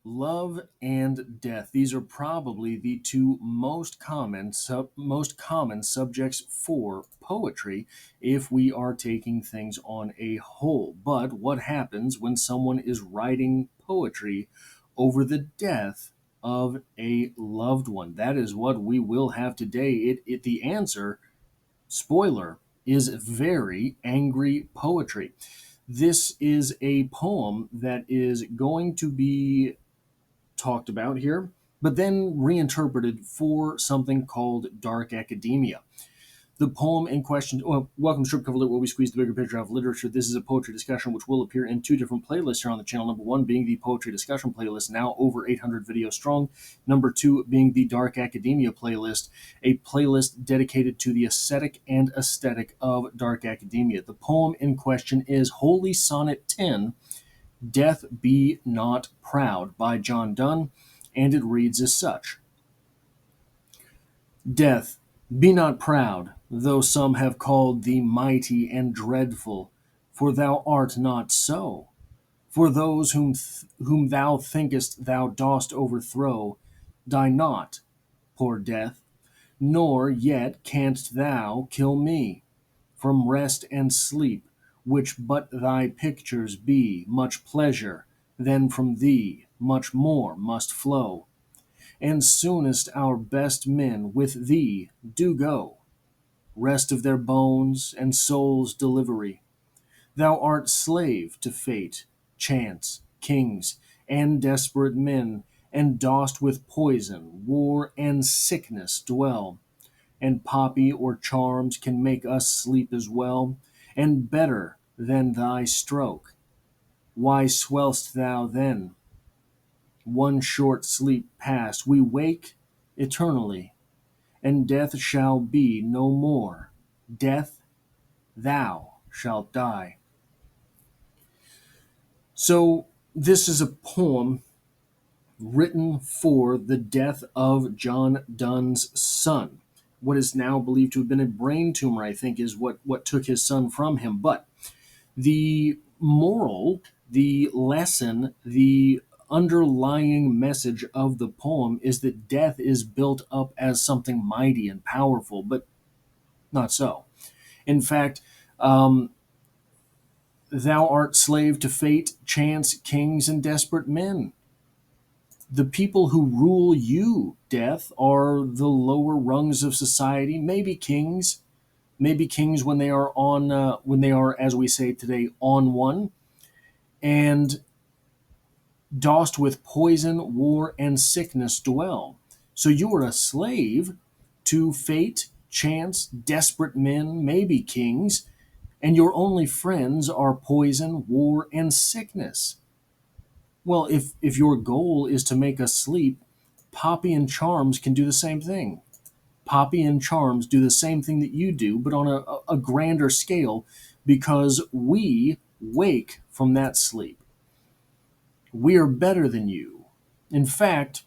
Love and death. These are probably the two most common subjects for poetry if we are taking things on a whole. But what happens when someone is writing poetry over the death of a loved one? That is what we will have today. The answer, spoiler, is very angry poetry. This is a poem that is going to be talked about here, but then reinterpreted for something called dark academia. The poem in question, welcome to Strip Cover Lit, where we squeeze the bigger picture out of literature. This is a poetry discussion which will appear in two different playlists here on the channel. Number one being the poetry discussion playlist, now over 800 videos strong. Number two being the dark academia playlist, a playlist dedicated to the ascetic and aesthetic of dark academia. The poem in question is Holy Sonnet 10, Death Be Not Proud by John Donne, and it reads as such. Death, be not proud, though some have called thee mighty and dreadful, for thou art not so. For those whom thou thinkest thou dost overthrow, die not, poor Death, nor yet canst thou kill me. From rest and sleep, which but thy pictures be, much pleasure, then from thee much more must flow. And soonest our best men with thee do go, rest of their bones and souls delivery. Thou art slave to fate, chance, kings, and desperate men, and dost with poison, war, and sickness dwell. And poppy or charms can make us sleep as well, and better than thy stroke. Why swell'st thou then? One short sleep past, we wake eternally, and death shall be no more. Death, thou shalt die. So, this is a poem written for the death of John Donne's son. What is now believed to have been a brain tumor, I think, is what took his son from him. But the moral, the lesson, the underlying message of the poem is that death is built up as something mighty and powerful, but not so. In fact, thou art slave to fate, chance, kings, and desperate men. The people who rule you, death, are the lower rungs of society, maybe kings when they are when they are, as we say today, on one, and dost with poison, war, and sickness dwell. So you are a slave to fate, chance, desperate men, maybe kings, and your only friends are poison, war, and sickness. Well, if your goal is to make us sleep, Poppy and Charms can do the same thing. Poppy and Charms do the same thing that you do, but on a grander scale, because we wake from that sleep. We are better than you. In fact,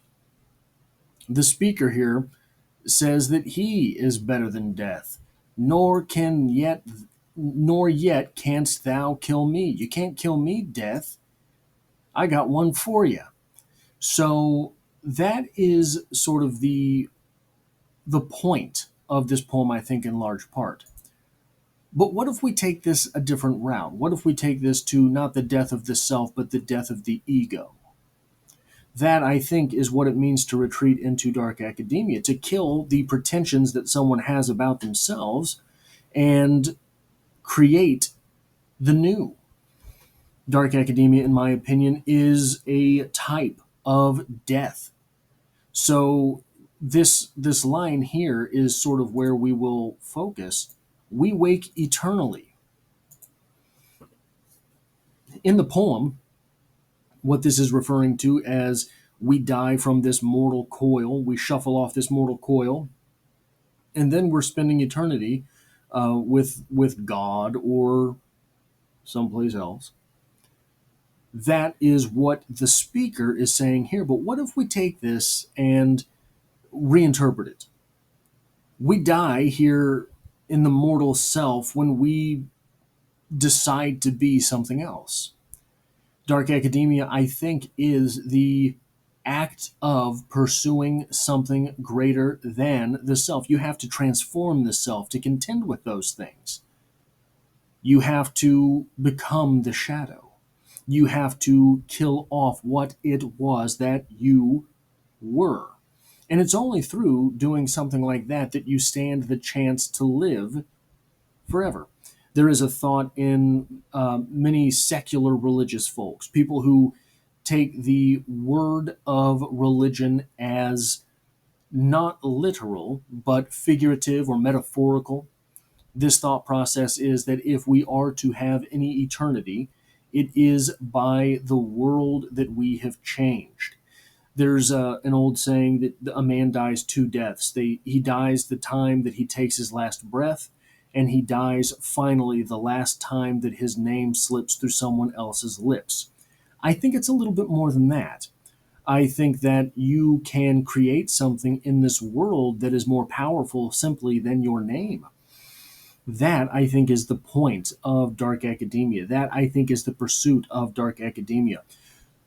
the speaker here says that he is better than death, nor yet canst thou kill me. You can't kill me, death. I got one for you. So that is sort of the point of this poem, I think, in large part. But what if we take this a different route? What if we take this to not the death of the self, but the death of the ego? That, I think, is what it means to retreat into dark academia, to kill the pretensions that someone has about themselves and create the new. Dark academia, in my opinion, is a type of death. So this line here is sort of where we will focus. We wake eternally. In the poem, what this is referring to as we die from this mortal coil, we shuffle off this mortal coil, and then we're spending eternity with God or someplace else. That is what the speaker is saying here. But what if we take this and reinterpret it? We die here in the mortal self when we decide to be something else. Dark academia, I think, is the act of pursuing something greater than the self. You have to transform the self to contend with those things. You have to become the shadow. You have to kill off what it was that you were. And it's only through doing something like that that you stand the chance to live forever. There is a thought in many secular religious folks, people who take the word of religion as not literal, but figurative or metaphorical. This thought process is that if we are to have any eternity, it is by the world that we have changed. There's an old saying that a man dies two deaths. He dies the time that he takes his last breath, and he dies finally the last time that his name slips through someone else's lips. I think it's a little bit more than that. I think that you can create something in this world that is more powerful simply than your name. That, I think, is the point of dark academia. That, I think, is the pursuit of dark academia.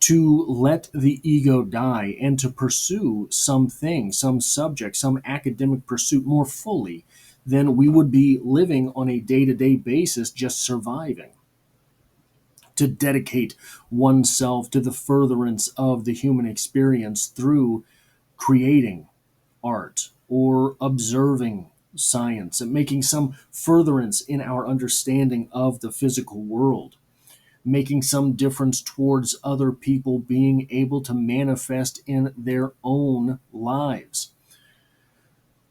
To let the ego die and to pursue something, some subject, some academic pursuit more fully than we would be living on a day to day basis just surviving. To dedicate oneself to the furtherance of the human experience through creating art or observing science and making some furtherance in our understanding of the physical world, making some difference towards other people being able to manifest in their own lives.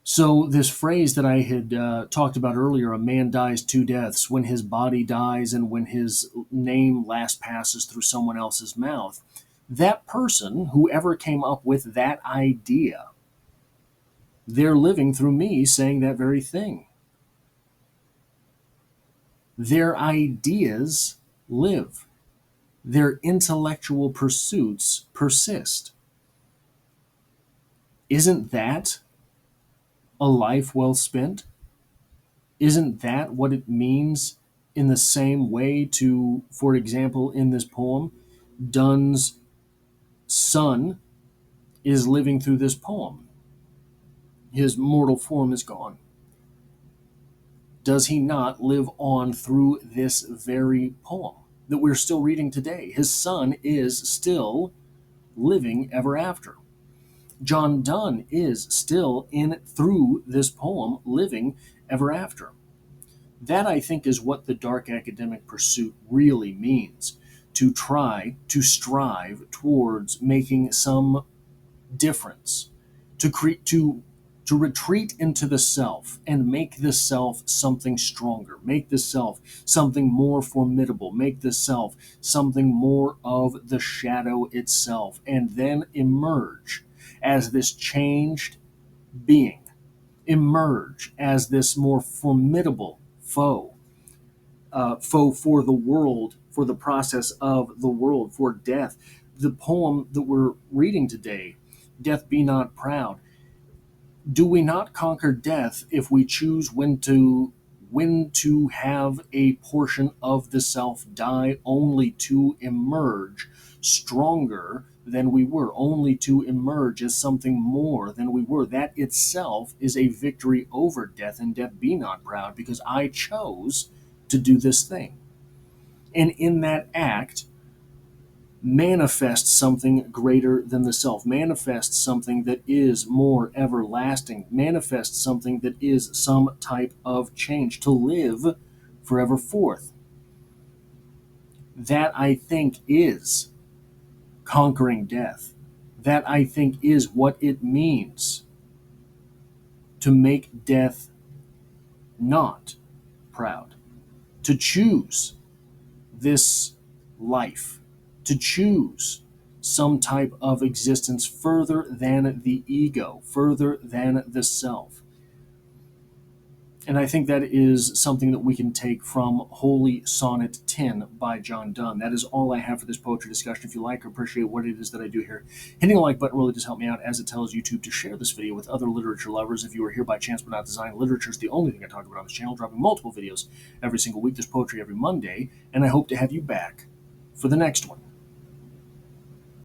So, this phrase that I had talked about earlier, a man dies two deaths, when his body dies and when his name last passes through someone else's mouth, that person, whoever came up with that idea, they're living through me saying that very thing. Their ideas live. Their intellectual pursuits persist. Isn't that a life well spent? Isn't that what it means in the same way to, for example, in this poem, Donne's son is living through this poem. His mortal form is gone. Does he not live on through this very poem that we're still reading today? His son is still living ever after. John Donne is still in through this poem, living ever after. That, I think, is what the dark academic pursuit really means. To try, to strive towards making some difference, to retreat into the self and make the self something stronger, make the self something more formidable, make the self something more of the shadow itself, and then emerge as this changed being, emerge as this more formidable foe, foe for the world, for the process of the world, for death. The poem that we're reading today, Death Be Not Proud. Do we not conquer death if we choose when to have a portion of the self die, only to emerge stronger than we were, only to emerge as something more than we were? That itself is a victory over death, and death be not proud, because I chose to do this thing. And in that act, manifest something greater than the self, manifest something that is more everlasting, manifest something that is some type of change, to live forever forth. That, I think, is conquering death. That, I think, is what it means to make death not proud, to choose this life, to choose some type of existence further than the ego, further than the self. And I think that is something that we can take from Holy Sonnet 10 by John Donne. That is all I have for this poetry discussion. If you like or appreciate what it is that I do here, hitting the like button really does help me out, as it tells YouTube to share this video with other literature lovers. If you are here by chance but not design, literature is the only thing I talk about on this channel, dropping multiple videos every single week. There's poetry every Monday, and I hope to have you back for the next one.